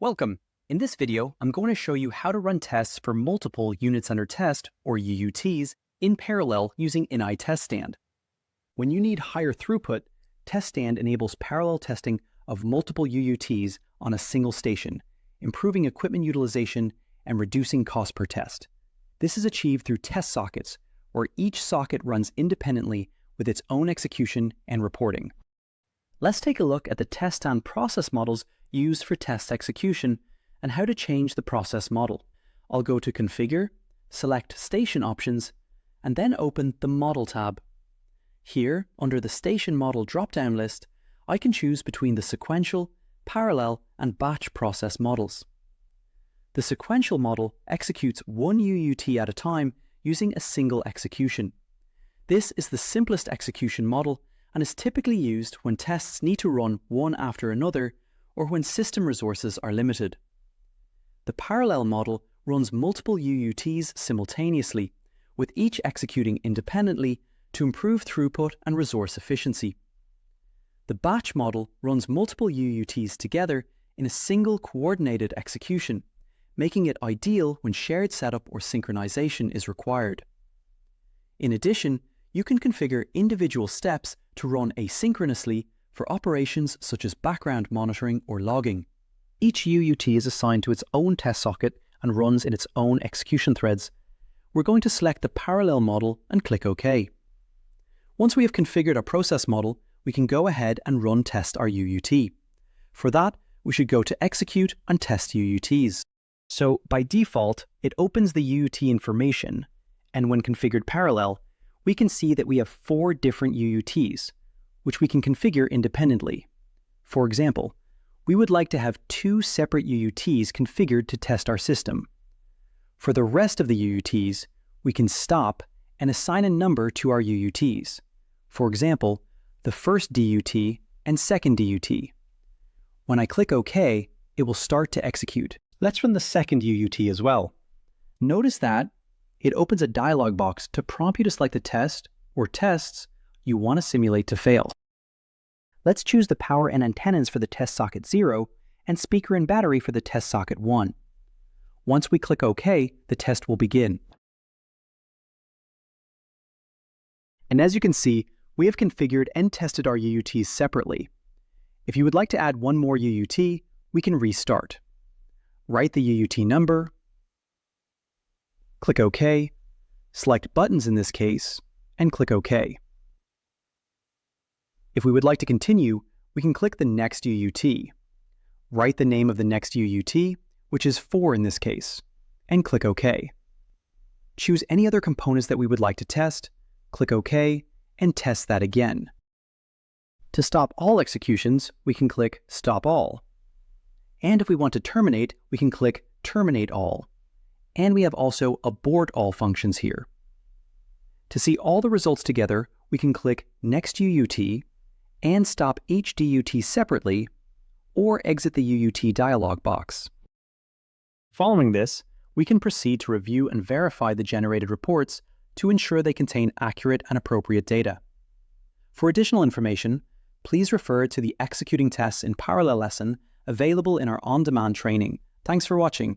Welcome. In this video, I'm going to show you how to run tests for multiple units under test, or UUTs, in parallel using TestStand. When you need higher throughput, TestStand enables parallel testing of multiple UUTs on a single station, improving equipment utilization and reducing cost per test. This is achieved through test sockets, where each socket runs independently with its own execution and reporting. Let's take a look at the TestStand process models used for test execution and how to change the process model. I'll go to Configure, select Station Options, and then open the Model tab. Here, under the Station Model drop-down list, I can choose between the sequential, parallel, and batch process models. The sequential model executes one UUT at a time using a single execution. This is the simplest execution model and is typically used when tests need to run one after another or when system resources are limited. The parallel model runs multiple UUTs simultaneously, with each executing independently to improve throughput and resource efficiency. The batch model runs multiple UUTs together in a single coordinated execution, making it ideal when shared setup or synchronization is required. In addition, you can configure individual steps to run asynchronously for operations such as background monitoring or logging. Each UUT is assigned to its own test socket and runs in its own execution threads. We're going to select the parallel model and click OK. Once we have configured our process model, we can go ahead and run test our UUT. For that, we should go to Execute and Test UUTs. So by default, it opens the UUT information, and when configured parallel, we can see that we have 4 different UUTs, which we can configure independently. For example, we would like to have 2 separate UUTs configured to test our system. For the rest of the UUTs, we can stop and assign a number to our UUTs. For example, the first DUT and second DUT. When I click OK, it will start to execute. Let's run the second UUT as well. Notice that it opens a dialog box to prompt you to select the test or tests you want to simulate to fail. Let's choose the power and antennas for the test socket 0 and speaker and battery for the test socket 1. Once we click OK, the test will begin. And as you can see, we have configured and tested our UUTs separately. If you would like to add one more UUT, we can restart. Write the UUT number, click OK, select buttons in this case, and click OK. If we would like to continue, we can click the next UUT, write the name of the next UUT, which is 4 in this case, and click OK. Choose any other components that we would like to test, click OK, and test that again. To stop all executions, we can click Stop All. And if we want to terminate, we can click Terminate All. And we have also Abort All functions here. To see all the results together, we can click Next UUT and stop each DUT separately, or exit the UUT dialog box. Following this, we can proceed to review and verify the generated reports to ensure they contain accurate and appropriate data. For additional information, please refer to the Executing Tests in Parallel lesson available in our on-demand training. Thanks for watching.